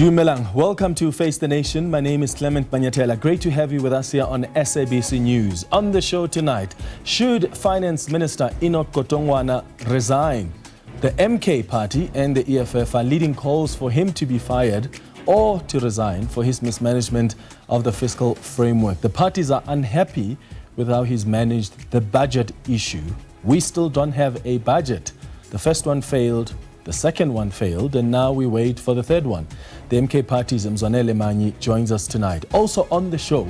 Dumelang, welcome to Face the Nation. My name is Clement Banyatela. Great to have you with us here on SABC News. On the show tonight, should Finance Minister Enoch Godongwana resign? The MK party and the EFF are leading calls for him to be fired or to resign for his mismanagement of the fiscal framework. The parties are unhappy with how he's managed the budget issue. We still don't have a budget. The first one failed, the second one failed, and now we wait for the third one. The MK party's Mzwanele Manyi joins us tonight. Also on the show,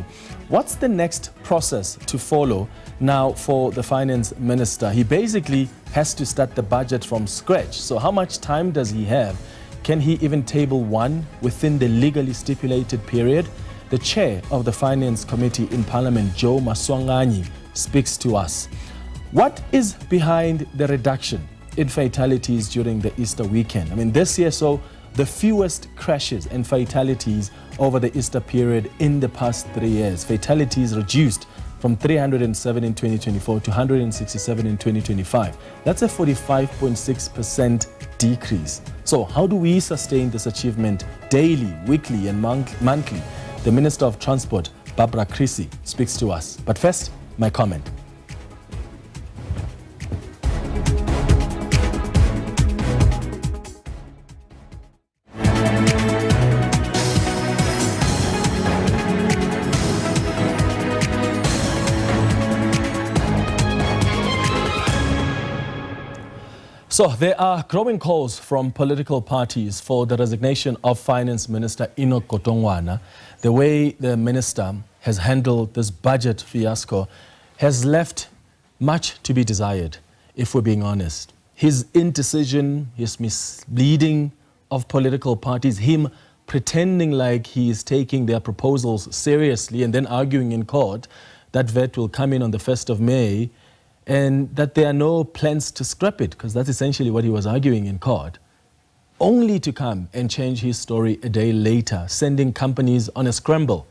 what's the next process to follow now for the finance minister? He basically has to start the budget from scratch. So how much time does he have? Can he even table one within the legally stipulated period? The chair of the Finance Committee in Parliament, Joe Maswanganyi, speaks to us. What is behind the reduction in fatalities during the Easter weekend? I mean, this year saw the fewest crashes and fatalities over the Easter period in the past 3 years. Fatalities reduced from 307 in 2024 to 167 in 2025. That's a 45.6% decrease. So how do we sustain this achievement daily, weekly and monthly? The Minister of Transport, Barbara Creecy, speaks to us. But first, my comment. So there are growing calls from political parties for the resignation of Finance Minister Enoch Godongwana. The way the minister has handled this budget fiasco has left much to be desired, if we're being honest. His indecision, his misleading of political parties, him pretending like he is taking their proposals seriously and then arguing in court that VAT will come in on the 1st of May, and that there are no plans to scrap it, because that's essentially what he was arguing in court, only to come and change his story a day later, sending companies on a scramble.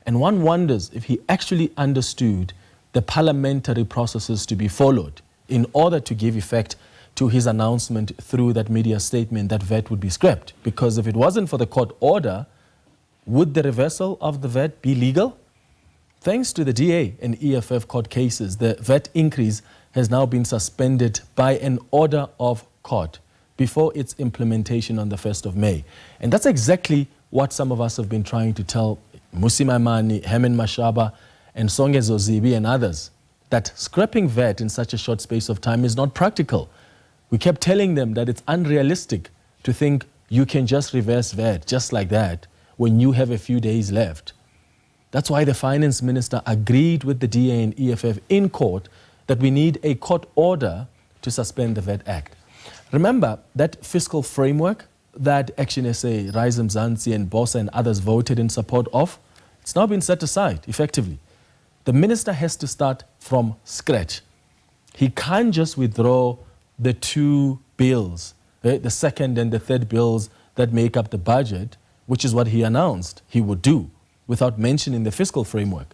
And one wonders if he actually understood the parliamentary processes to be followed in order to give effect to his announcement through that media statement that VAT would be scrapped. Because if it wasn't for the court order, would the reversal of the VAT be legal? Thanks to the DA and EFF court cases, the VAT increase has now been suspended by an order of court before its implementation on the 1st of May. And that's exactly what some of us have been trying to tell Mmusi Maimane, Herman Mashaba, and Songezo Zibi and others, that scrapping VAT in such a short space of time is not practical. We kept telling them that it's unrealistic to think you can just reverse VAT just like that when you have a few days left. That's why the finance minister agreed with the DA and EFF in court that we need a court order to suspend the VAT Act. Remember that fiscal framework that Action SA, Rise Mzansi and Bosa and others voted in support of? It's now been set aside, effectively. The minister has to start from scratch. He can't just withdraw the two bills, the second and the third bills that make up the budget, which is what he announced he would do, without mentioning the fiscal framework.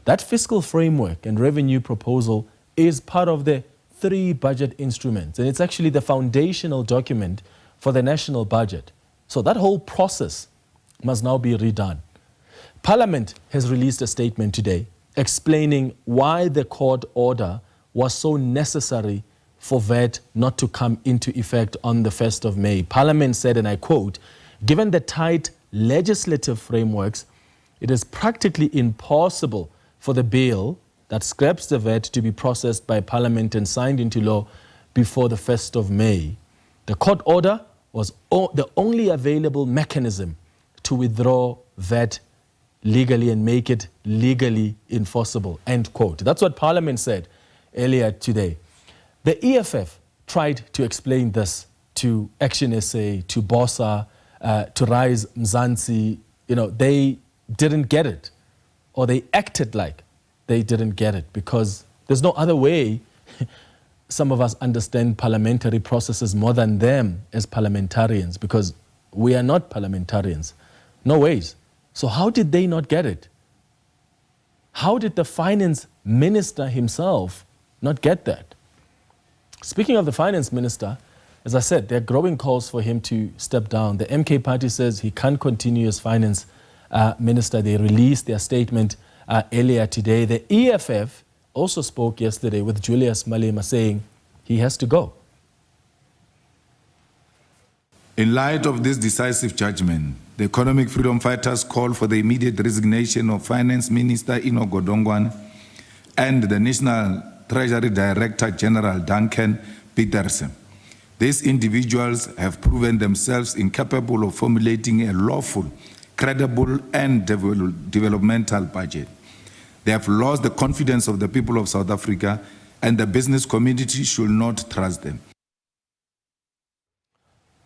That fiscal framework and revenue proposal is part of the 3 budget instruments, and it's actually the foundational document for the national budget. So that whole process must now be redone. Parliament has released a statement today explaining why the court order was so necessary for VAT not to come into effect on the 1st of May. Parliament said, and I quote, "Given the tight legislative frameworks, it is practically impossible for the bill that scraps the VAT to be processed by Parliament and signed into law before the 1st of May. The court order was the only available mechanism to withdraw VAT legally and make it legally enforceable," end quote. That's what Parliament said earlier today. The EFF tried to explain this to Action SA, to Bosa, to Rise Mzansi. You know, they didn't get it, or they acted like they didn't get it, because there's no other way. Some of us understand parliamentary processes more than them as parliamentarians, because we are not parliamentarians. No ways. So how did they not get it? How did the finance minister himself not get that? Speaking of the finance minister, as I said, there are growing calls for him to step down. The MK party says he can't continue as finance minister. They released their statement earlier today. The EFF also spoke yesterday with Julius Malema saying he has to go. In light of this decisive judgment, the economic freedom fighters call for the immediate resignation of Finance Minister Enoch Godongwana and the National Treasury Director General Duncan Peterson. These individuals have proven themselves incapable of formulating a lawful, credible, and developmental budget. They have lost the confidence of the people of South Africa, and the business community should not trust them.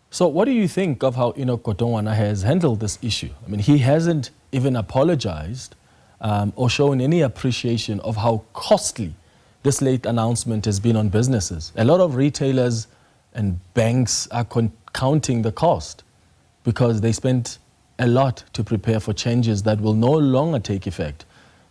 So what do you think of how Enoch Godongwana has handled this issue? I mean, he hasn't even apologized or shown any appreciation of how costly this late announcement has been on businesses. A lot of retailers and banks are counting the cost because they spent a lot to prepare for changes that will no longer take effect.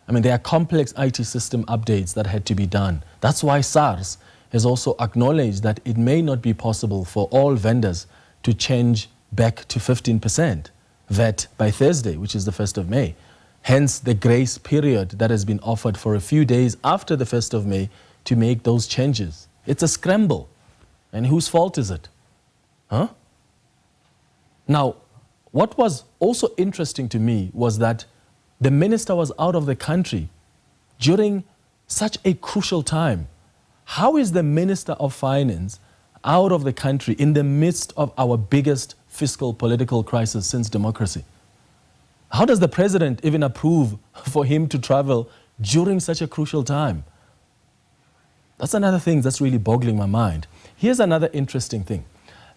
I mean, there are complex IT system updates that had to be done. That's why SARS has also acknowledged that it may not be possible for all vendors to change back to 15% VAT by Thursday, which is the 1st of May. Hence the grace period that has been offered for a few days after the 1st of May to make those changes. It's a scramble. And whose fault is it? Huh? Now, what was also interesting to me was that the minister was out of the country during such a crucial time. How is the Minister of Finance out of the country in the midst of our biggest fiscal political crisis since democracy? How does the president even approve for him to travel during such a crucial time? That's another thing that's really boggling my mind. Here's another interesting thing.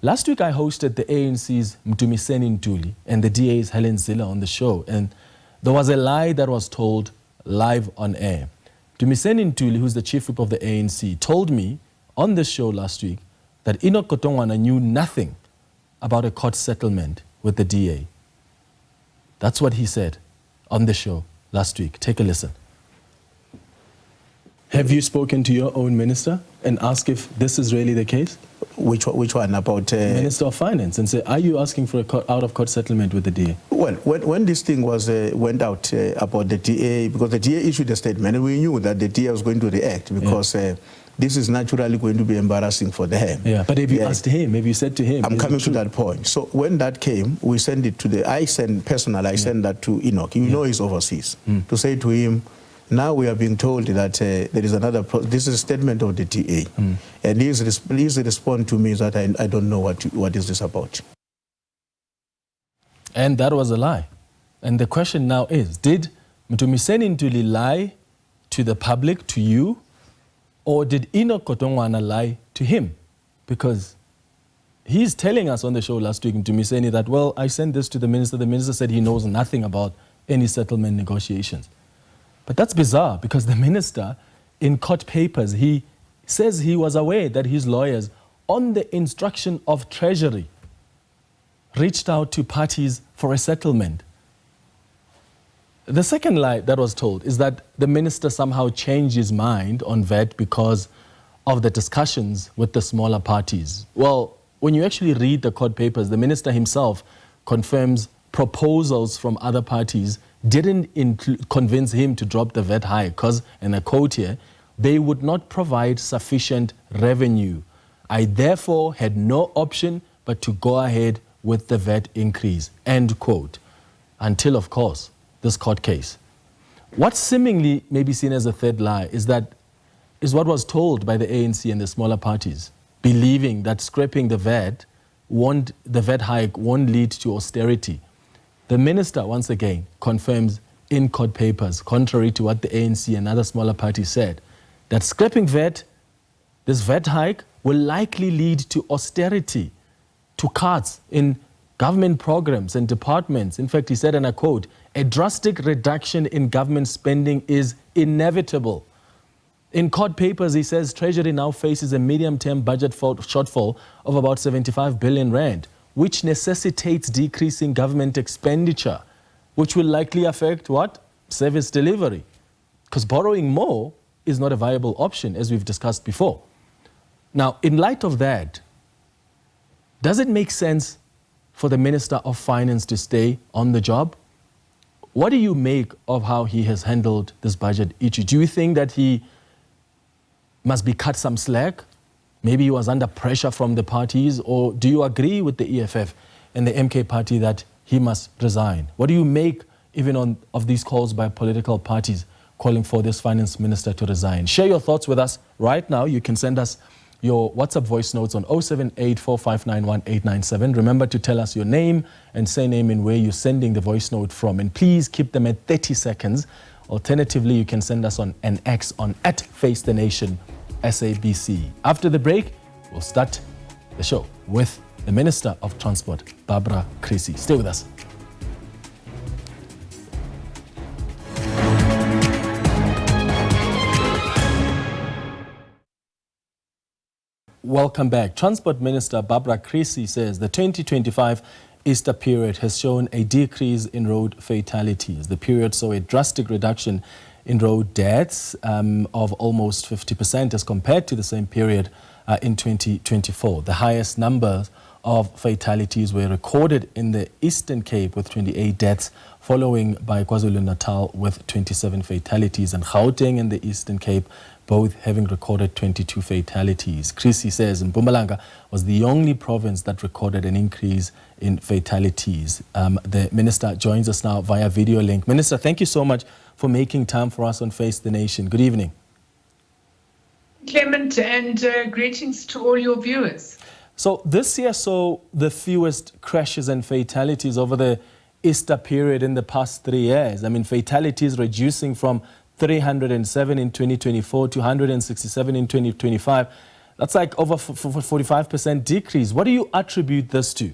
Last week I hosted the ANC's Mdumiseni Ntuli and the DA's Helen Zille on the show, and there was a lie that was told live on air. Mdumiseni Ntuli, who's the chief whip of the ANC, told me on the show last week that Enoch Godongwana knew nothing about a court settlement with the DA. That's what he said on the show last week. Take a listen. Have you spoken to your own minister and asked if this is really the case? Which one? About Minister of Finance, and say, are you asking for a out-of-court settlement with the DA? Well, when this thing was went out about the DA, because the DA issued a statement, and we knew that the DA was going to react because this is naturally going to be embarrassing for them. Yeah, but have you asked him? Have you said to him? I'm coming to that point. So when that came, we sent it to I sent that to Enoch. You know he's overseas. To say to him, now we are being told that there is another, this is a statement of the DA. And his response to me is that I don't know what is this about. And that was a lie. And the question now is, did Mdumiseni Ntuli lie to the public, to you, or did Enoch Godongwana lie to him? Because he's telling us on the show last week, Mdumiseni, that, well, I sent this to the minister. The minister said he knows nothing about any settlement negotiations. But that's bizarre because the minister, in court papers, he says he was aware that his lawyers, on the instruction of Treasury, reached out to parties for a settlement. The second lie that was told is that the minister somehow changed his mind on VAT because of the discussions with the smaller parties. Well, when you actually read the court papers, the minister himself confirms proposals from other parties didn't convince him to drop the VAT hike because, and I quote here, they would not provide sufficient revenue. I therefore had no option but to go ahead with the VAT increase, end quote. Until, of course, this court case. What seemingly may be seen as a third lie is what was told by the ANC and the smaller parties, believing that scrapping the VAT hike won't lead to austerity. The minister, once again, confirms in court papers, contrary to what the ANC and other smaller parties said, that scrapping VAT, this VAT hike, will likely lead to austerity, to cuts in government programs and departments. In fact, he said, and I quote, a drastic reduction in government spending is inevitable. In court papers, he says Treasury now faces a medium-term budget shortfall of about 75 billion rand, which necessitates decreasing government expenditure, which will likely affect what? Service delivery. Because borrowing more is not a viable option, as we've discussed before. Now, in light of that, Does it make sense for the Minister of Finance to stay on the job? What do you make of how he has handled this budget issue? Do you think that he must be cut some slack? Maybe he was under pressure from the parties, or do you agree with the EFF and the MK party that he must resign? What do you make even of these calls by political parties calling for this finance minister to resign? Share your thoughts with us right now. You can send us your WhatsApp voice notes on 07845911897. Remember to tell us your name and surname and where you're sending the voice note from. And please keep them at 30 seconds. Alternatively, you can send us on an X on @FaceTheNation SABC. After the break, we'll start the show with the Minister of Transport, Barbara Creecy. Stay with us. Welcome back. Transport Minister Barbara Creecy says the 2025 Easter period has shown a decrease in road fatalities. The period saw a drastic reduction in road deaths of almost 50% as compared to the same period in 2024. The highest numbers of fatalities were recorded in the Eastern Cape with 28 deaths, following by KwaZulu-Natal with 27 fatalities, and Gauteng and the Eastern Cape both having recorded 22 fatalities. Creecy says Mpumalanga was the only province that recorded an increase in fatalities. The Minister joins us now via video link. Minister, thank you so much for making time for us on Face the Nation. Good evening. Clement, and greetings to all your viewers. So this year saw the fewest crashes and fatalities over the Easter period in the past 3 years. I mean, fatalities reducing from 307 in 2024 to 167 in 2025. That's like over 45% decrease. What do you attribute this to?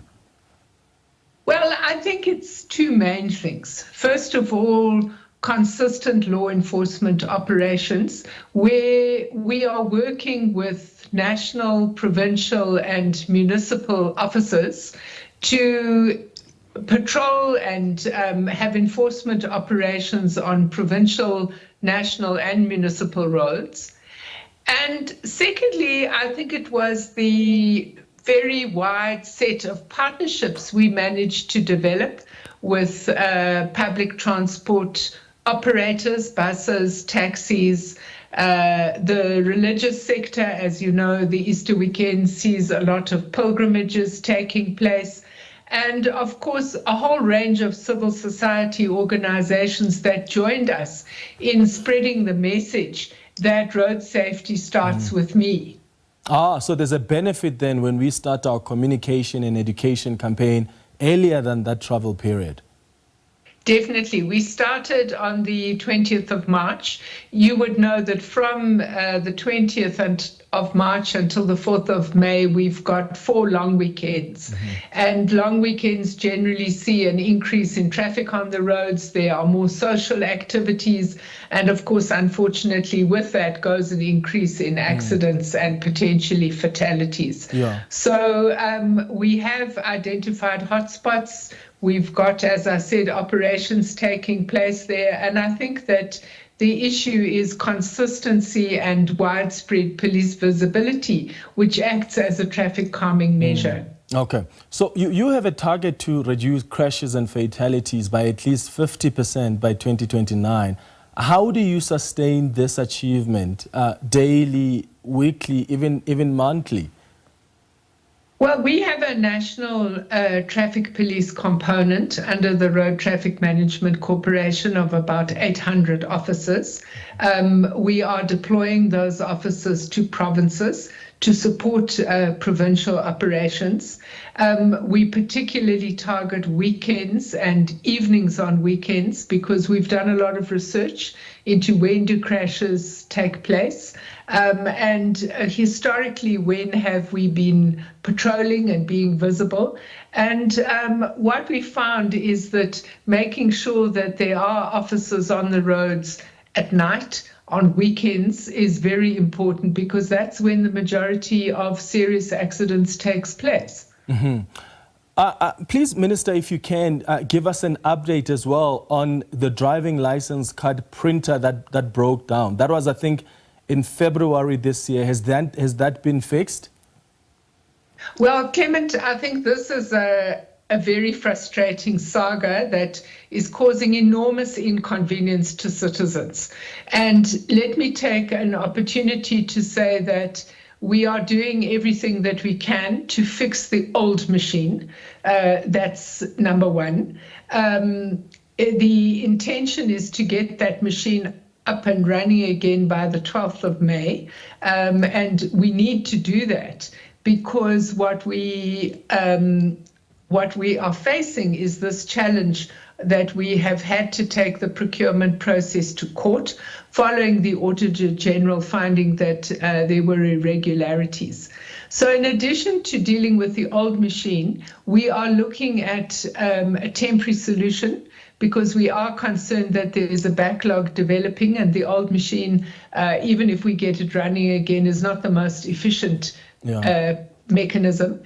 Well, I think it's two main things. First of all, consistent law enforcement operations, where we are working with national, provincial, and municipal officers to patrol and have enforcement operations on provincial, national, and municipal roads. And secondly, I think it was the very wide set of partnerships we managed to develop with public transport operators, buses, taxis, the religious sector. As you know, the Easter weekend sees a lot of pilgrimages taking place. And of course, a whole range of civil society organizations that joined us in spreading the message that road safety starts with me. So there's a benefit then when we start our communication and education campaign earlier than that travel period. Definitely. We started on the 20th of March. You would know that from the 20th of March until the 4th of May, we've got 4 long weekends. And long weekends generally see an increase in traffic on the roads. There are more social activities. And of course, unfortunately, with that goes an increase in accidents and potentially fatalities. So we have identified hotspots. We've got, as I said, operations taking place there. And I think that the issue is consistency and widespread police visibility, which acts as a traffic calming measure. Okay. So you have a target to reduce crashes and fatalities by at least 50% by 2029. How do you sustain this achievement daily, weekly, even monthly? Well, we have a national traffic police component under the Road Traffic Management Corporation of about 800 officers. We are deploying those officers to provinces to support provincial operations. We particularly target weekends and evenings on weekends because we've done a lot of research into when do crashes take place. And historically, when have we been patrolling and being visible? And what we found is that making sure that there are officers on the roads at night, on weekends, is very important because that's when the majority of serious accidents takes place. Please, Minister, if you can, give us an update as well on the driving license card printer that broke down. That was, I think, in February this year. Has that been fixed? Well, Clement, I think this is a very frustrating saga that is causing enormous inconvenience to citizens. And let me take an opportunity to say that we are doing everything that we can to fix the old machine. That's number one. The intention is to get that machine up and running again by the 12th of May. And we need to do that because what we are facing is this challenge that we have had to take the procurement process to court following the Auditor General finding that there were irregularities. So in addition to dealing with the old machine, we are looking at a temporary solution because we are concerned that there is a backlog developing and the old machine, even if we get it running again, is not the most efficient mechanism.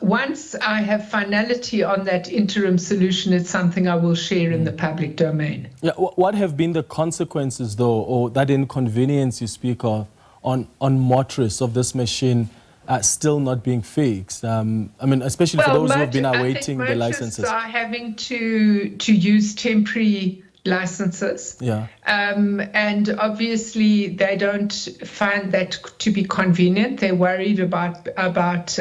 Once I have finality on that interim solution, it's something I will share in the public domain. Yeah, what have been the consequences, though, or that inconvenience you speak of on motorists of this machine still not being fixed? I mean, especially for those who have been awaiting the licenses. Are having to use temporary licenses. Yeah. And obviously they don't find that to be convenient. They're worried about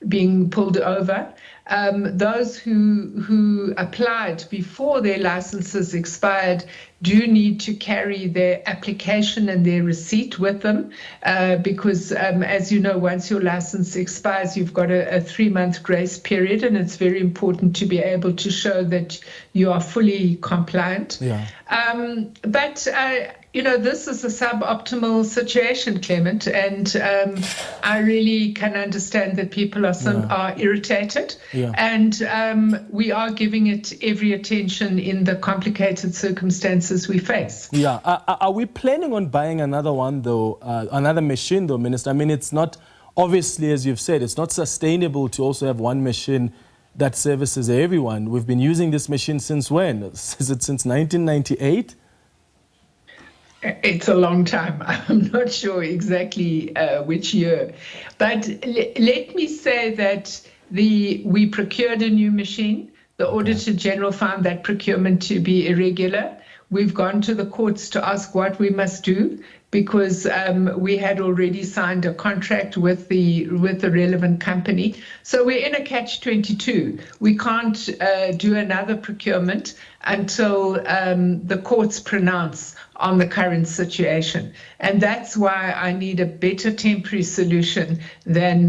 being pulled over. Those who applied before their licenses expired do need to carry their application and their receipt with them because, as you know, once your license expires, you've got a 3-month grace period, and it's very important to be able to show that you are fully compliant. Yeah. But this is a suboptimal situation, Clement, and I really can understand that people are irritated, and we are giving it every attention in the complicated circumstances we face. Yeah. Are we planning on buying another one, though, another machine, though, Minister? I mean, it's not, obviously, as you've said, it's not sustainable to also have one machine that services everyone. We've been using this machine since when? Is it since 1998? It's a long time. I'm not sure exactly which year. But let me say that we procured a new machine. The Auditor General found that procurement to be irregular. We've gone to the courts to ask what we must do because we had already signed a contract with the relevant company. So we're in a catch-22. We can't do another procurement until the courts pronounce on the current situation. And that's why I need a better temporary solution than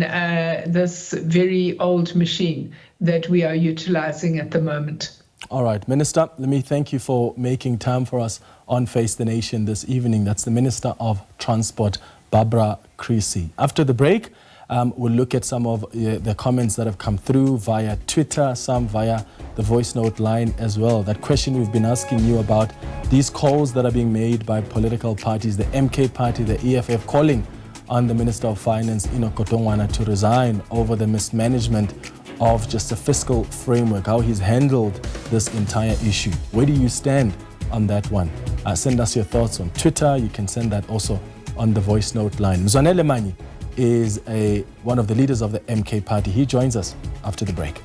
this very old machine that we are utilizing at the moment. All right, Minister, let me thank you for making time for us on Face the Nation this evening. That's the Minister of Transport, Barbara Creecy. After the break, we'll look at some of the comments that have come through via Twitter, some via the voice note line as well. That question we've been asking you about these calls that are being made by political parties, the MK Party, the EFF, calling on the Minister of Finance, Enoch Godongwana, to resign over the mismanagement of just a fiscal framework, how he's handled this entire issue. Where do you stand on that one? Send us your thoughts on Twitter. You can send that also on the voice note line. Mzwanele Manyi is one of the leaders of the MK Party. He joins us after the break.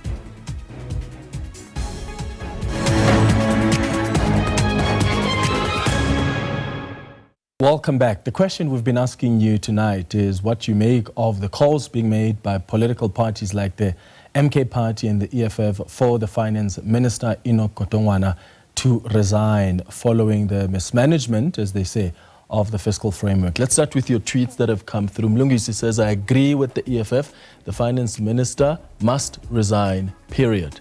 Welcome back. The question we've been asking you tonight is what you make of the calls being made by political parties like the MK Party and the EFF for the Finance Minister, Enoch Godongwana, to resign following the mismanagement, as they say, of the fiscal framework. Let's start with your tweets that have come through. Mlungisi says, I agree with the EFF. The Finance Minister must resign, period.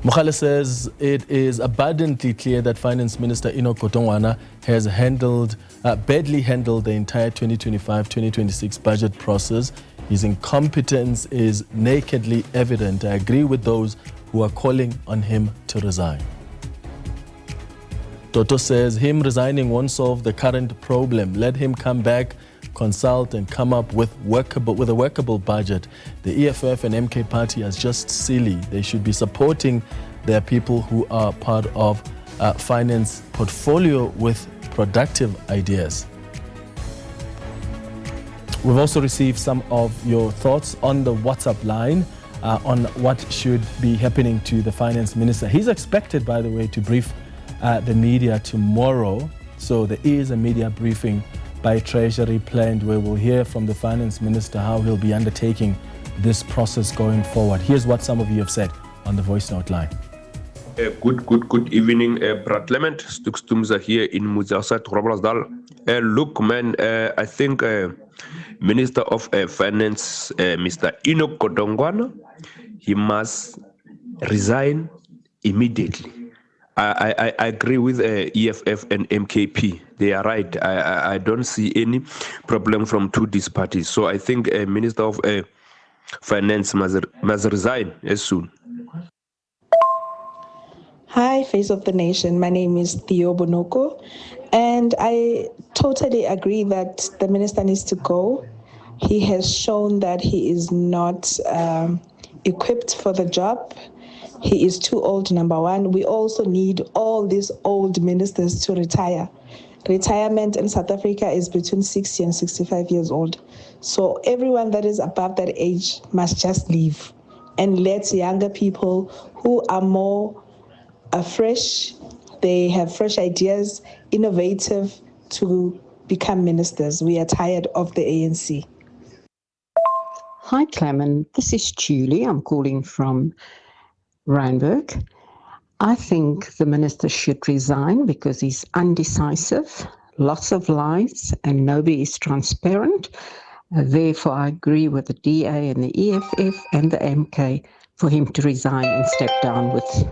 Mukhale says, it is abundantly clear that Finance Minister Enoch Godongwana has badly handled the entire 2025-2026 budget process. His incompetence is nakedly evident. I agree with those who are calling on him to resign. Toto says, him resigning won't solve the current problem. Let him come back, consult and come up with a workable budget. The EFF and MK Party are just silly. They should be supporting their people who are part of finance portfolio with productive ideas. We've also received some of your thoughts on the WhatsApp line on what should be happening to the finance minister. He's expected, by the way, to brief the media tomorrow. So there is a media briefing by Treasury planned where we'll hear from the finance minister how he'll be undertaking this process going forward. Here's what some of you have said on the voice note line. Good evening, Brad Clement. Stukstumza here in Muzasat, Robrasdal. Look, man, I think Minister of Finance, Mr. Enoch Godongwana, he must resign immediately. I agree with EFF and MKP. They are right. I don't see any problem from these parties. So I think Minister of Finance must resign as soon. Hi, Face of the Nation. My name is Theo Bonoko, and I totally agree that the minister needs to go. He has shown that he is not equipped for the job. He is too old, number one. We also need all these old ministers to retire. Retirement in South Africa is between 60 and 65 years old. So everyone that is above that age must just leave and let younger people who are more fresh, they have fresh ideas, innovative, to become ministers. We are tired of the ANC. Hi, Clement. This is Julie. I'm calling from Randburg. I think the minister should resign because he's undecisive, lots of lies, and nobody is transparent. Therefore, I agree with the DA and the EFF and the MK for him to resign and step down with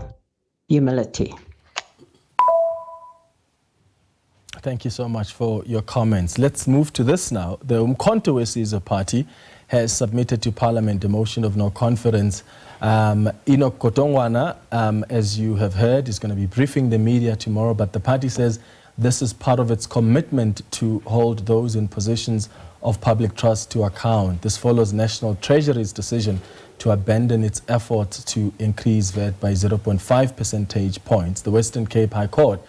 humility. Thank you so much for your comments. Let's move to this now. The Umkhonto We Sizwe Party has submitted to Parliament a motion of no confidence. Enoch Godongwana, as you have heard, is going to be briefing the media tomorrow, but the party says this is part of its commitment to hold those in positions of public trust to account. This follows National Treasury's decision to abandon its efforts to increase VAT by 0.5 percentage points. The Western Cape High Court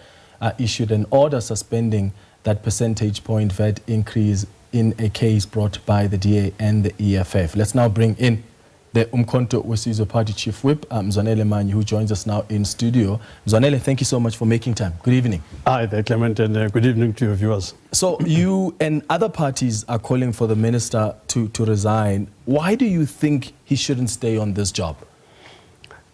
issued an order suspending that percentage point VAT increase in a case brought by the DA and the EFF. Let's now bring in the Umkhonto We Sizwe Party Chief Whip, Mzwanele Manyi, who joins us now in studio. Mzwanele, thank you so much for making time. Good evening. Hi there, Clement, and good evening to your viewers. So you and other parties are calling for the minister to resign. Why do you think he shouldn't stay on this job?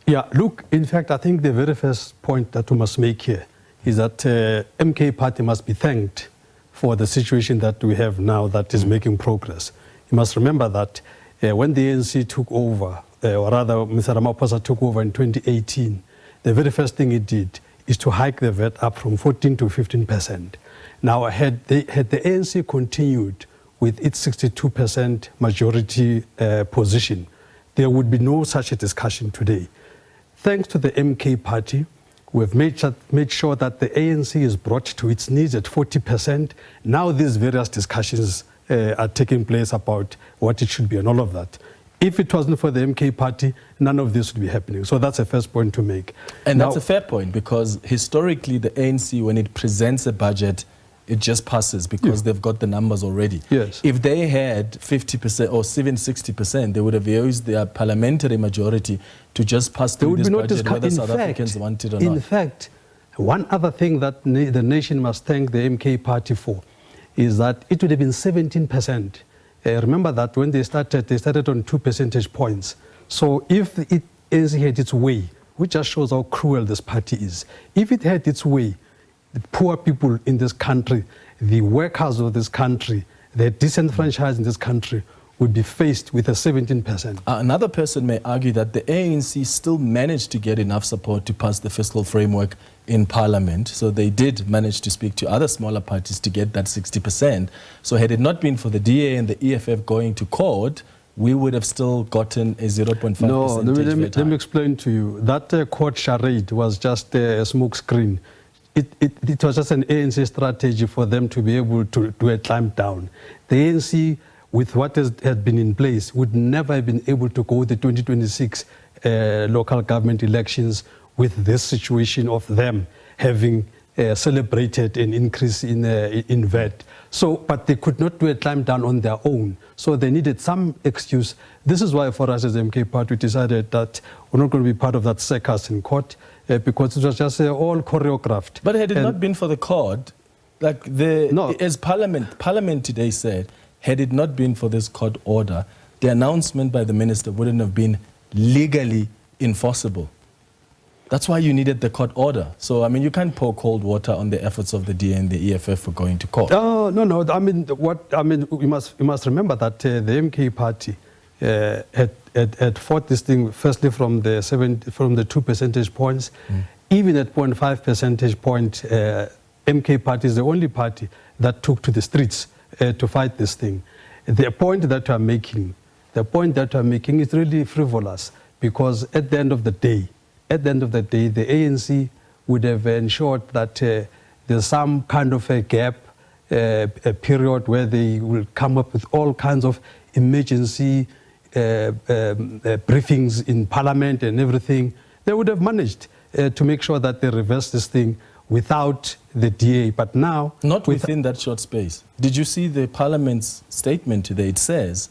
Yeah, look, in fact, I think the very first point that we must make here is that MK Party must be thanked for the situation that we have now that is making progress. You must remember that when the ANC took over, or rather Mr. Ramaphosa took over in 2018, the very first thing he did is to hike the VAT up from 14 to 15%. Now, had the ANC continued with its 62% majority position, there would be no such a discussion today. Thanks to the MK Party, we've made sure that the ANC is brought to its knees at 40%. Now these various discussions are taking place about what it should be and all of that. If it wasn't for the MK Party, none of this would be happening. So that's the first point to make. And now, that's a fair point, because historically the ANC, when it presents a budget, it just passes because they've got the numbers already. Yes. If they had 50% or even 60%, they would have used their parliamentary majority to just pass through this budget, whether South Africans want it or not. In fact, one other thing that the nation must thank the MK Party for is that it would have been 17%. Remember that when they started on 2 percentage points. So if it had its way, which just shows how cruel this party is, if it had its way, the poor people in this country, the workers of this country, the disenfranchised in this country would be faced with a 17%. Another person may argue that the ANC still managed to get enough support to pass the fiscal framework in Parliament. So they did manage to speak to other smaller parties to get that 60%. So had it not been for the DA and the EFF going to court, we would have still gotten a 0.5%. No, let me explain to you. That court charade was just a smoke screen. It was just an ANC strategy for them to be able to do a climb down. The ANC, with what had been in place, would never have been able to go the 2026 local government elections with this situation of them having celebrated an increase in VAT. So, but they could not do a climb down on their own. So they needed some excuse. This is why for us as the MK Party, we decided that we're not going to be part of that circus in court because it was just all choreographed. But had it not been for the court, like as Parliament today said, had it not been for this court order, the announcement by the minister wouldn't have been legally enforceable. That's why you needed the court order. So, I mean, you can't pour cold water on the efforts of the DA and the EFF for going to court. No. I mean, you must remember that the MK Party had fought this thing firstly from the 2 percentage points. Even at 0.5 percentage point, MK Party is the only party that took to the streets to fight this thing. The point that I'm making is really frivolous because at the end of the day, the ANC would have ensured that there's some kind of a gap, a period where they will come up with all kinds of emergency briefings in Parliament and everything. They would have managed to make sure that they reverse this thing without the DA. But now... Not within that short space. Did you see the Parliament's statement today? It says,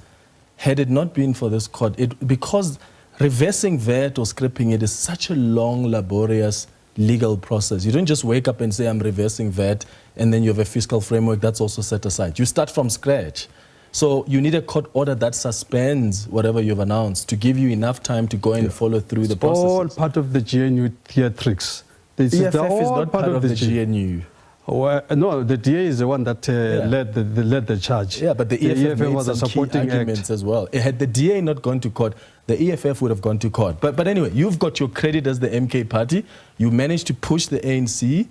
had it not been for this court, because reversing VAT or scrapping it is such a long, laborious legal process. You don't just wake up and say, I'm reversing VAT, and then you have a fiscal framework that's also set aside. You start from scratch. So you need a court order that suspends whatever you've announced to give you enough time to go and follow through the process. All part of the GNU theatrics. EFF is not part of the GNU. Well, no, the DA is the one that led the charge. Yeah, but the EFF was a supporting arguments as well. Had the DA not gone to court, the EFF would have gone to court. But anyway, you've got your credit as the MK Party. You managed to push the ANC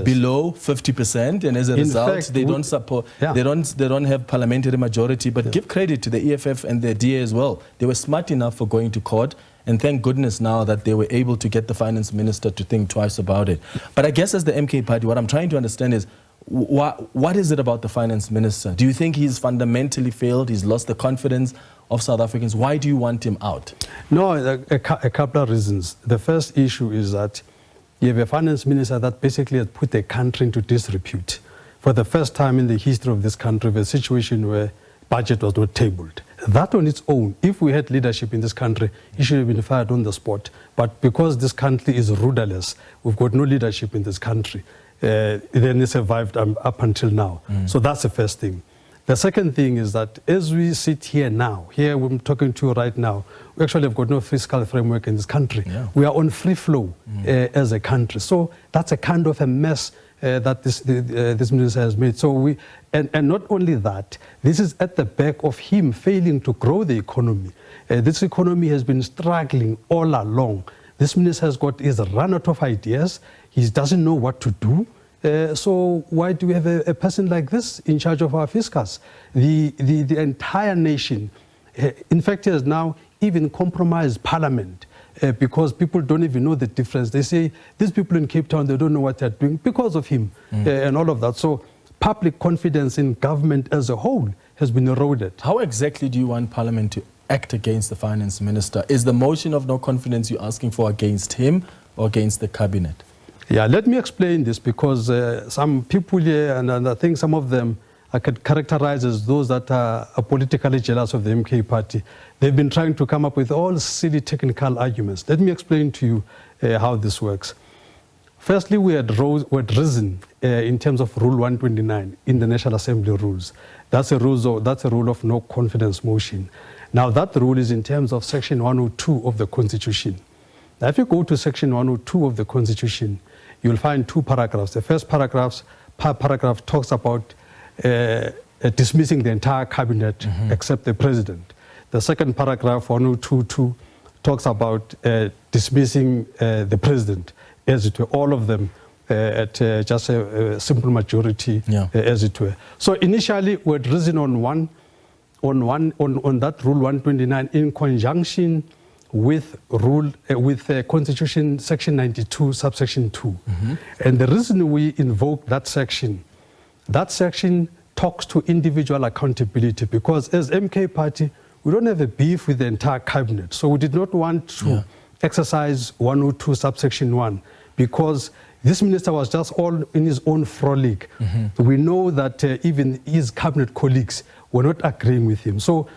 below 50%, and as a result, they don't support. Yeah. They don't have parliamentary majority. But give credit to the EFF and the DA as well. They were smart enough for going to court. And thank goodness now that they were able to get the finance minister to think twice about it. But I guess as the MK Party, what I'm trying to understand is, what is it about the finance minister? Do you think he's fundamentally failed? He's lost the confidence of South Africans? Why do you want him out? No, a couple of reasons. The first issue is that you have a finance minister that basically has put the country into disrepute. For the first time in the history of this country, we have a situation where budget was not tabled. That on its own, if we had leadership in this country, it should have been fired on the spot. But because this country is rudderless, we've got no leadership in this country, then it survived up until now. So that's the first thing. The second thing is that as we sit here now, here I'm talking to you right now, we actually have got no fiscal framework in this country. Yeah. We are on free flow as a country. So that's a kind of a mess that this minister has made. So and not only that, this is at the back of him failing to grow the economy. This economy has been struggling all along. This minister is run out of ideas. He doesn't know what to do. So why do we have a person like this in charge of our fiscals? The entire nation, in fact, has now even compromised Parliament. Because people don't even know the difference. They say, these people in Cape Town, they don't know what they're doing because of him and all of that. So public confidence in government as a whole has been eroded. How exactly do you want Parliament to act against the finance minister? Is the motion of no confidence you're asking for against him or against the cabinet? Yeah, let me explain this because some people here, and I think some of them I could characterize as those that are politically jealous of the MK Party. They've been trying to come up with all silly technical arguments. Let me explain to you how this works. Firstly, we had risen in terms of Rule 129 in the National Assembly rules. That's a rule of no confidence motion. Now that rule is in terms of Section 102 of the Constitution. Now, if you go to Section 102 of the Constitution, you'll find two paragraphs. The first paragraph talks about dismissing the entire cabinet except the president. The second paragraph, 102.2, talks about dismissing the president, as it were, all of them at just a simple majority, as it were. So initially, we had risen on that Rule 129 in conjunction with Constitution Section 92, subsection 2. And the reason we invoked that section talks to individual accountability because as MK Party, we don't have a beef with the entire cabinet. So we did not want to exercise 102 subsection 1 because this minister was just all in his own frolic. We know that even his cabinet colleagues were not agreeing with him. So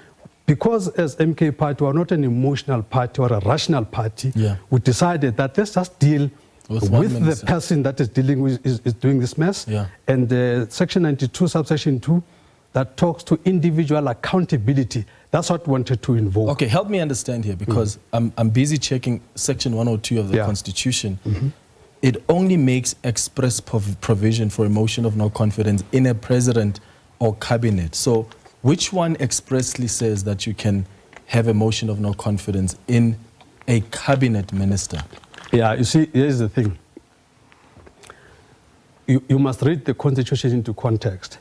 because as MK Party, we are not an emotional party or a rational party, we decided that let's just deal with the person that is dealing with, is doing this mess. And Section 92, subsection 2, that talks to individual accountability. That's what we wanted to invoke. Okay, help me understand here, because I'm busy checking Section 102 of the Constitution. It only makes express provision for a motion of no confidence in a president or cabinet. So which one expressly says that you can have a motion of no confidence in a cabinet minister? Yeah, you see, here's the thing. You must read the Constitution into context.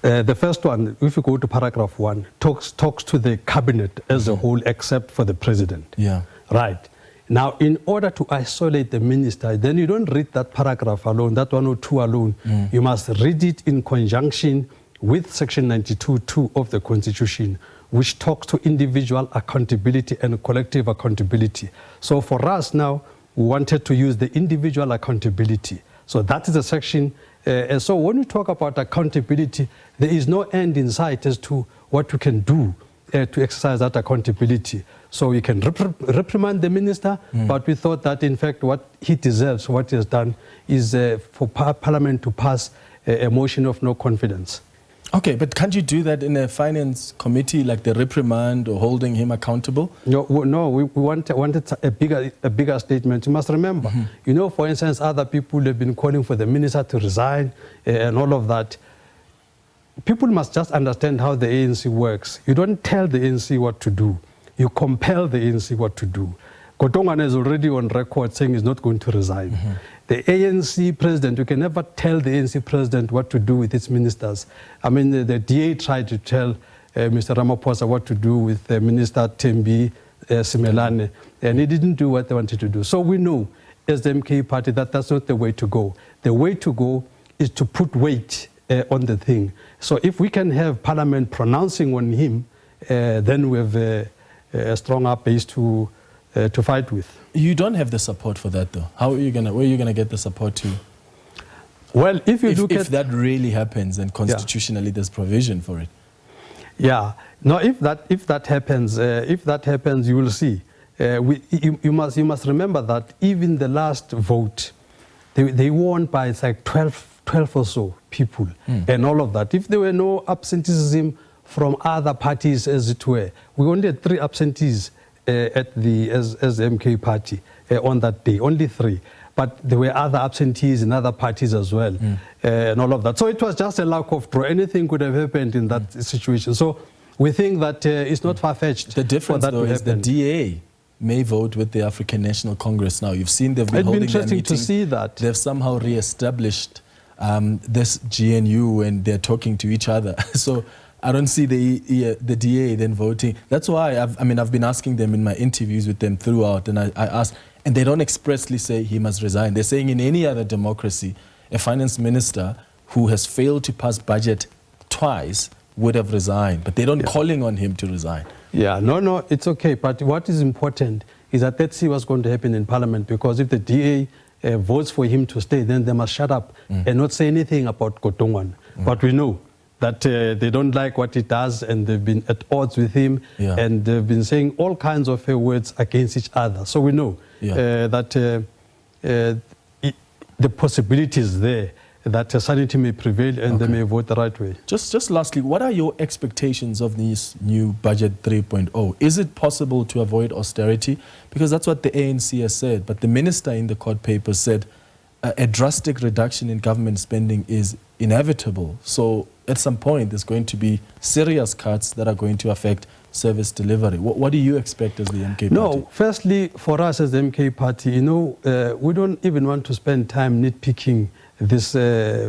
The first one, if you go to paragraph 1, talks to the cabinet as a whole, except for the president. Right. Now, in order to isolate the minister, then you don't read that paragraph alone, that 102 alone. You must read it in conjunction with Section 92(2) of the Constitution, which talks to individual accountability and collective accountability. So for us now, we wanted to use the individual accountability. So that is the section. And so when we talk about accountability, there is no end in sight as to what we can do to exercise that accountability. So we can reprimand the minister, but we thought that in fact what he deserves, what he has done, is for Parliament to pass a motion of no confidence. Okay, but can't you do that in a finance committee, like the reprimand or holding him accountable? No, we wanted a bigger statement. You must remember, you know, for instance, other people have been calling for the minister to resign and all of that. People must just understand how the ANC works. You don't tell the ANC what to do. You compel the ANC what to do. Godongwana is already on record saying he's not going to resign. The ANC president, you can never tell the ANC president what to do with its ministers. I mean, the DA tried to tell Mr. Ramaphosa what to do with Minister Tembi Simelane, and he didn't do what they wanted to do. So we know, as the MK Party, that that's not the way to go. The way to go is to put weight on the thing. So if we can have Parliament pronouncing on him, then we have a stronger base to fight with. You don't have the support for that, though. How are you gonna? Where are you gonna get the support to? Well, if that really happens, and constitutionally there's provision for it. Yeah. No, if that happens, you will see. You must remember that even the last vote, they won by like 12 or so people, and all of that. If there were no absenteeism from other parties, as it were, we only had 3 absentees as the MK Party on that day, only 3. But there were other absentees in other parties as well, and all of that. So it was just a lack of draw. Anything could have happened in that situation. So we think that it's not far-fetched. The difference, though, is the DA may vote with the African National Congress now. You've seen they've been holding their meeting. It'd be interesting to see that. They've somehow re-established this GNU, and they're talking to each other. So I don't see the DA then voting. That's why I've been asking them in my interviews with them throughout, and I asked, and they don't expressly say he must resign. They're saying in any other democracy, a finance minister who has failed to pass budget twice would have resigned, but they don't calling on him to resign. Yeah, no, it's okay. But what is important is that let's see what's going to happen in Parliament, because if the DA votes for him to stay, then they must shut up and not say anything about Godongwana. But we know that they don't like what he does, and they've been at odds with him, and they've been saying all kinds of words against each other. So we know that the possibility is there that sanity may prevail and they may vote the right way. Just lastly, what are your expectations of this new budget 3.0? Is it possible to avoid austerity? Because that's what the ANC has said, but the minister in the court paper said a drastic reduction in government spending is inevitable. So at some point, there's going to be serious cuts that are going to affect service delivery. What do you expect as the MK Party? No, firstly, for us as the MK Party, we don't even want to spend time nitpicking this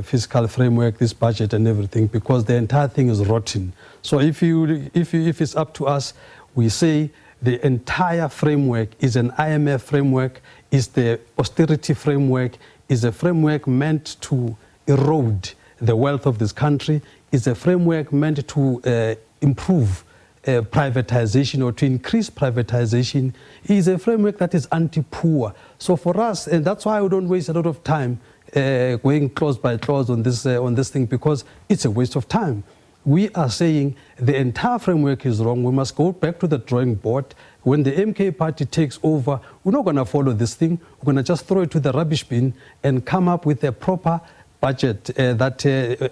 fiscal framework, this budget and everything, because the entire thing is rotten. So if it's up to us, we say the entire framework is an IMF framework, is the austerity framework, is a framework meant to erode the wealth of this country, is a framework meant to improve privatization or to increase privatization is a framework that is anti-poor. So for us, and that's why we don't waste a lot of time going clause by clause on this thing, because it's a waste of time. We are saying the entire framework is wrong. We must go back to the drawing board. When the MK party takes over, we're not going to follow this thing. We're going to just throw it to the rubbish bin and come up with a proper budget,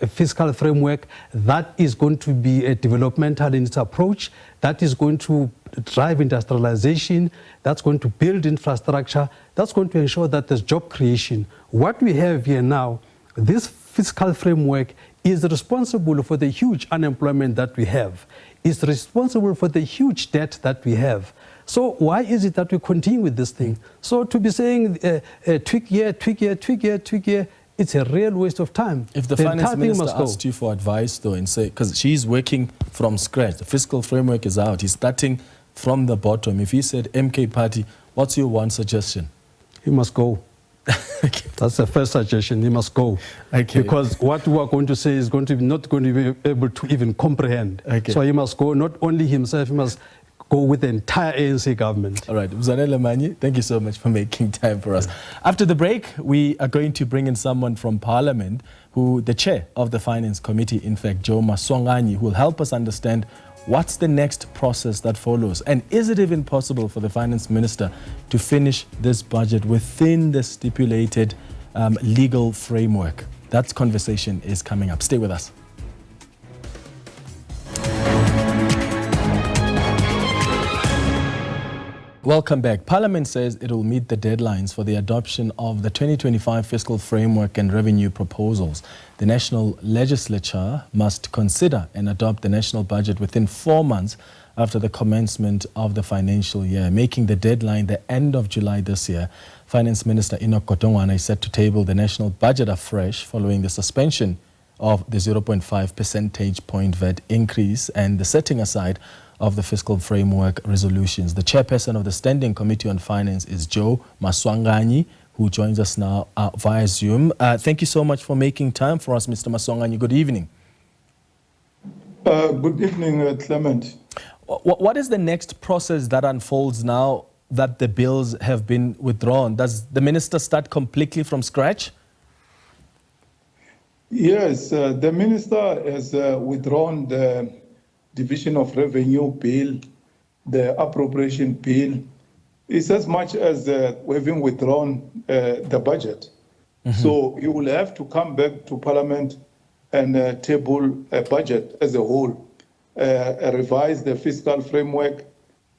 fiscal framework that is going to be developmental in its approach, that is going to drive industrialization, that's going to build infrastructure, that's going to ensure that there's job creation. What we have here now, this fiscal framework is responsible for the huge unemployment that we have, is responsible for the huge debt that we have. So why is it that we continue with this thing? So to be saying tweak here, tweak here, tweak here, tweak here, it's a real waste of time. If the finance minister asked you for advice, though, and say, because she's working from scratch, the fiscal framework is out, he's starting from the bottom. If he said, MK party, what's your one suggestion? He must go. Okay. That's the first suggestion. He must go. Okay. Because what we are going to say is going to be not going to be able to even comprehend. Okay. So he must go, not only himself, he must go with the entire ANC government. All right. Mzwanele, Manyi, thank you so much for making time for us. After the break, we are going to bring in someone from Parliament, who the chair of the Finance Committee, in fact, Joe Maswanganyi, who will help us understand what's the next process that follows. And is it even possible for the Finance Minister to finish this budget within the stipulated legal framework? That conversation is coming up. Stay with us. Welcome back. Parliament says it will meet the deadlines for the adoption of the 2025 fiscal framework and revenue proposals. The National Legislature must consider and adopt the national budget within 4 months after the commencement of the financial year, making the deadline the end of July this year. Finance Minister Enoch Godongwana is set to table the national budget afresh following the suspension of the 0.5 percentage point VAT increase and the setting aside of the fiscal framework resolutions. The chairperson of the Standing Committee on Finance is Joe Maswanganyi, who joins us now via Zoom. Thank you so much for making time for us, Mr. Maswanganyi. Good evening. Good evening, Clement. What is the next process that unfolds now that the bills have been withdrawn? Does the minister start completely from scratch? Yes, the minister has withdrawn the Division of Revenue Bill, the Appropriation Bill. It's as much as having withdrawn the budget. Mm-hmm. So you will have to come back to Parliament and table a budget as a whole, revise the fiscal framework,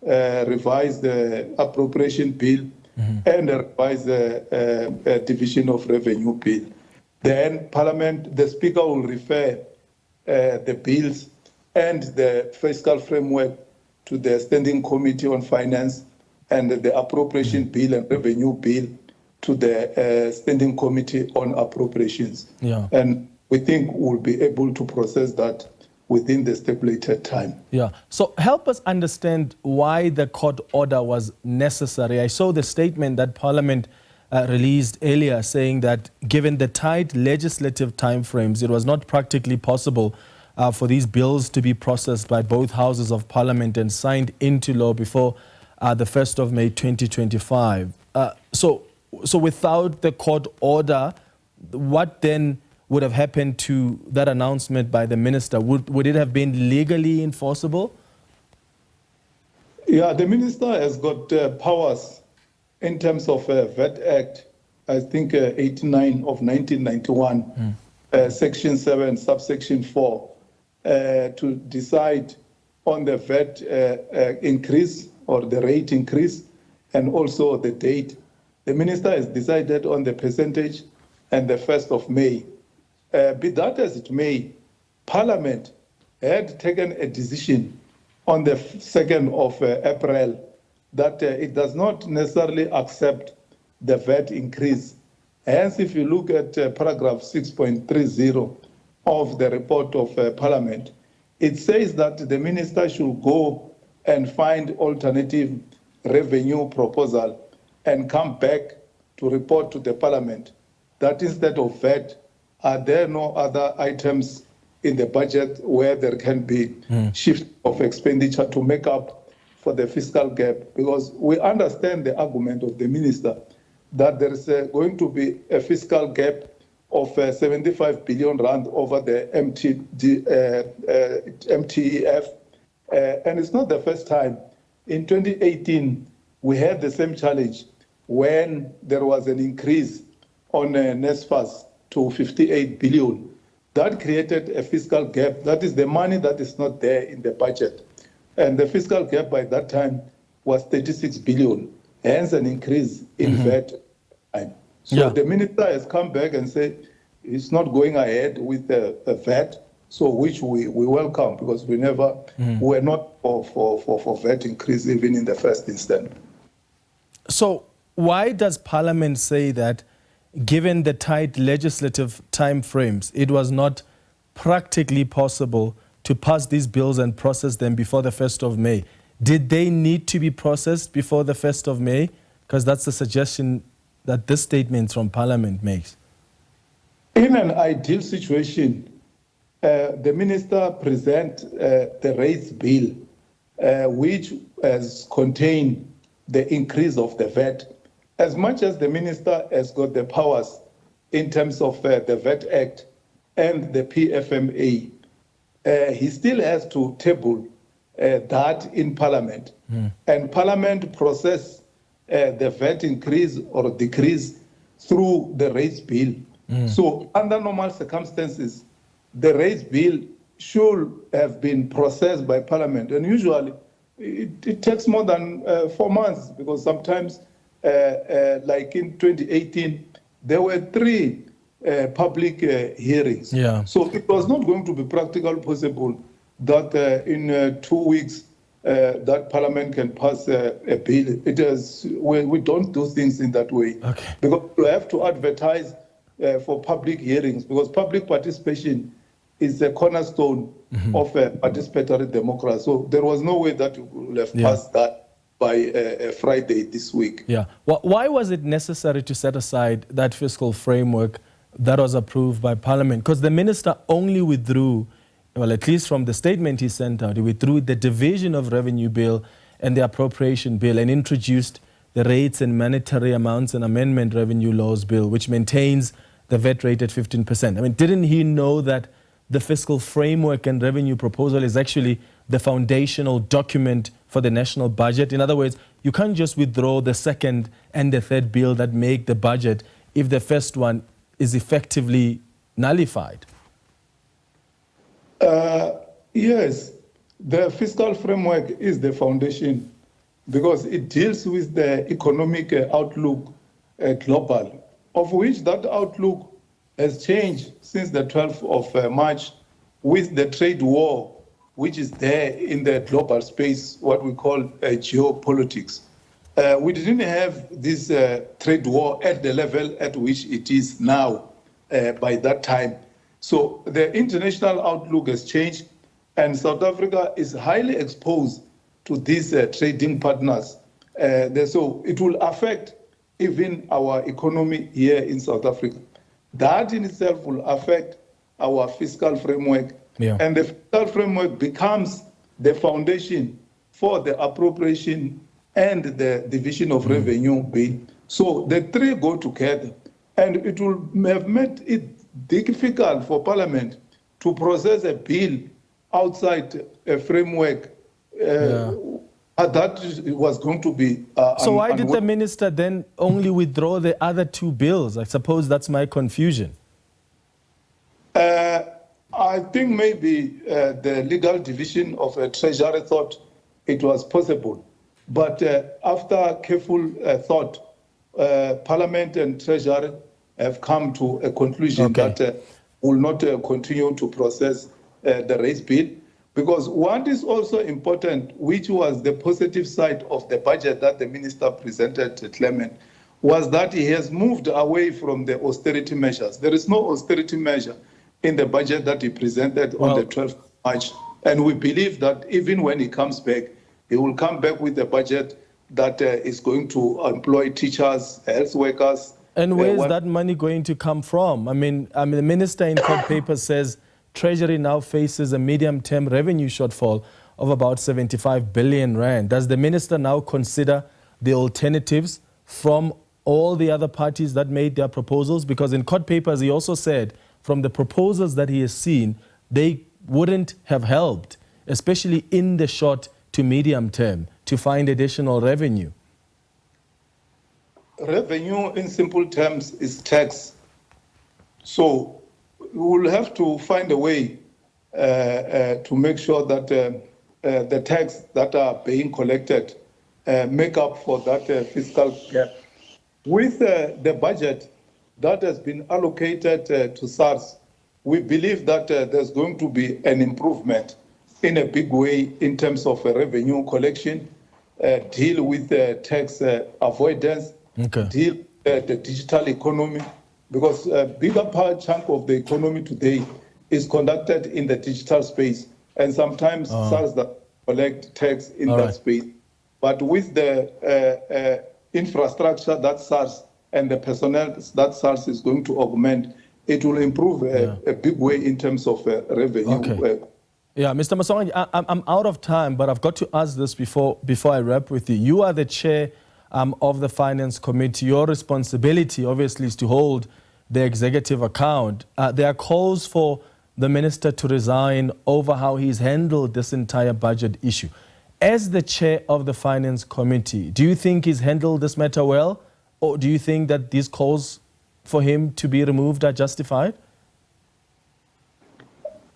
revise the Appropriation Bill, mm-hmm. and revise the Division of Revenue Bill. Then Parliament, the Speaker will refer the bills and the fiscal framework to the Standing Committee on Finance and the Appropriation Bill and Revenue Bill to the Standing Committee on Appropriations. Yeah. And we think we'll be able to process that within the stipulated time. Yeah. So help us understand why the court order was necessary. I saw the statement that Parliament released earlier saying that given the tight legislative timeframes, it was not practically possible for these bills to be processed by both houses of Parliament and signed into law before the 1st of May 2025. So without the court order, what then would have happened to that announcement by the minister? Would it have been legally enforceable? Yeah, the minister has got powers in terms of VAT Act, I think 89 of 1991, Section 7, subsection 4. To decide on the VAT increase or the rate increase and also the date. The minister has decided on the percentage and the 1st of May. Be that as it may, Parliament had taken a decision on the 2nd of April that it does not necessarily accept the VAT increase. Hence, if you look at paragraph 6.30, of the report of Parliament, it says that the minister should go and find alternative revenue proposal and come back to report to the Parliament that instead of VAT, are there no other items in the budget where there can be shift of expenditure to make up for the fiscal gap, because we understand the argument of the minister that there is going to be a fiscal gap of 75 billion rand over the MTEF, and it's not the first time. In 2018, we had the same challenge when there was an increase on NSFAS to 58 billion. That created a fiscal gap. That is the money that is not there in the budget. And the fiscal gap by that time was 36 billion, hence an increase in VAT. So the minister has come back and said it's not going ahead with the VAT, so which we welcome, because we never were not for VAT increase even in the first instance. So why does Parliament say that, given the tight legislative time frames, it was not practically possible to pass these bills and process them before the 1st of May? Did they need to be processed before the 1st of May? Because that's the suggestion that this statement from Parliament makes. In an ideal situation, the minister present the rates bill, which has contained the increase of the VAT. As much as the minister has got the powers in terms of the VAT Act and the PFMA, he still has to table that in Parliament. And Parliament process the VAT increase or decrease through the rates bill. So under normal circumstances, the rates bill should have been processed by Parliament. And usually it takes more than 4 months, because sometimes like in 2018, there were 3 public hearings. So it was not going to be practically possible that in 2 weeks that Parliament can pass a bill. It is, we don't do things in that way. Because you have to advertise for public hearings, because public participation is the cornerstone of a participatory democracy. So there was no way that you would have passed that by Friday this week. Why was it necessary to set aside that fiscal framework that was approved by Parliament? Because the minister only withdrew, well, at least from the statement he sent out, he withdrew the Division of Revenue Bill and the Appropriation Bill and introduced the Rates and Monetary Amounts and Amendment Revenue Laws Bill, which maintains the VAT rate at 15%. I mean, didn't he know that the fiscal framework and revenue proposal is actually the foundational document for the national budget? In other words, you can't just withdraw the second and the third bill that make the budget if the first one is effectively nullified. Yes, the fiscal framework is the foundation, because it deals with the economic outlook global, of which that outlook has changed since the 12th of March with the trade war, which is there in the global space, what we call geopolitics. We didn't have this trade war at the level at which it is now by that time. So the international outlook has changed, and South Africa is highly exposed to these trading partners. So it will affect even our economy here in South Africa. That in itself will affect our fiscal framework. And the fiscal framework becomes the foundation for the appropriation and the division of revenue bill. So the 3 go together, and it will have made it difficult for Parliament to process a bill outside a framework that was going to be... so why did the minister then only withdraw the other 2 bills? I suppose that's my confusion. I think maybe the legal division of Treasury thought it was possible. But after careful thought, Parliament and Treasury have come to a conclusion that will not continue to process the rates bill. Because what is also important, which was the positive side of the budget that the minister presented to Clement, was that he has moved away from the austerity measures. There is no austerity measure in the budget that he presented on the 12th of March. And we believe that even when he comes back, he will come back with a budget that is going to employ teachers, health workers. And where is that money going to come from? I mean, the minister in court paper says Treasury now faces a medium-term revenue shortfall of about 75 billion rand. Does the minister now consider the alternatives from all the other parties that made their proposals? Because in court papers, he also said from the proposals that he has seen, they wouldn't have helped, especially in the short to medium term, to find additional revenue. Revenue, in simple terms, is tax. So we will have to find a way to make sure that the tax that are being collected make up for that fiscal gap. With the budget that has been allocated to SARS, we believe that there's going to be an improvement in a big way in terms of revenue collection, deal with tax avoidance, deal with the digital economy, because a bigger chunk of the economy today is conducted in the digital space, and sometimes SARS that collect tax in that space. But with the infrastructure that SARS and the personnel that SARS is going to augment, it will improve a big way in terms of revenue. Yeah, Mr. Maswanganyi, I'm out of time, but I've got to ask this before I wrap with you. You are the chair of the Finance Committee. Your responsibility, obviously, is to hold the executive account. There are calls for the minister to resign over how he's handled this entire budget issue. As the chair of the Finance Committee, do you think he's handled this matter well? Or do you think that these calls for him to be removed are justified?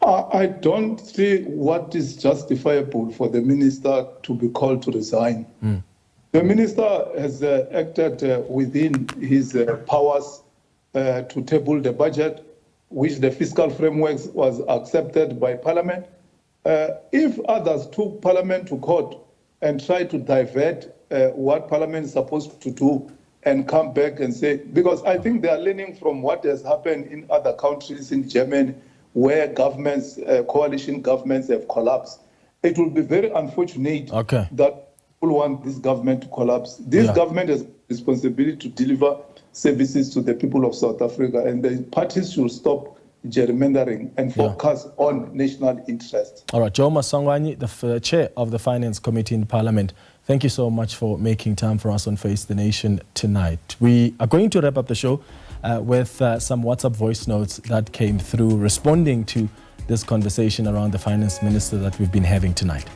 I don't see what is justifiable for the minister to be called to resign. The minister has acted within his powers to table the budget, which the fiscal framework was accepted by Parliament. If others took Parliament to court and tried to divert what Parliament is supposed to do and come back and say, because I think they are learning from what has happened in other countries, in Germany, where governments, coalition governments have collapsed. It will be very unfortunate that people want this government to collapse. This government has responsibility to deliver services to the people of South Africa, and the parties should stop gerrymandering and focus on national interest. All right, Joe Maswanganyi, the chair of the Finance Committee in Parliament, thank you so much for making time for us on Face the Nation tonight. We are going to wrap up the show with some WhatsApp voice notes that came through responding to this conversation around the Finance Minister that we've been having tonight.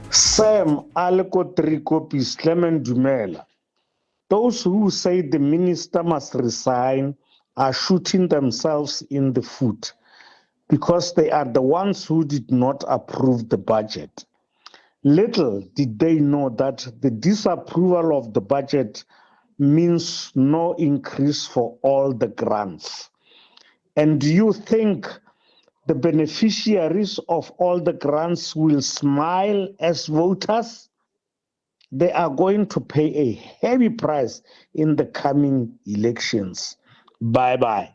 Sam Aleko 3 copies, Clement Dumela. Those who say the minister must resign are shooting themselves in the foot because they are the ones who did not approve the budget. Little did they know that the disapproval of the budget means no increase for all the grants. And do you think the beneficiaries of all the grants will smile as voters? They are going to pay a heavy price in the coming elections. Bye-bye.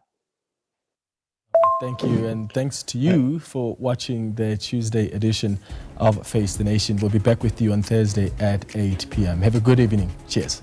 Thank you, and thanks to you for watching the Tuesday edition of Face the Nation. We'll be back with you on Thursday at 8 p.m. Have a good evening. Cheers.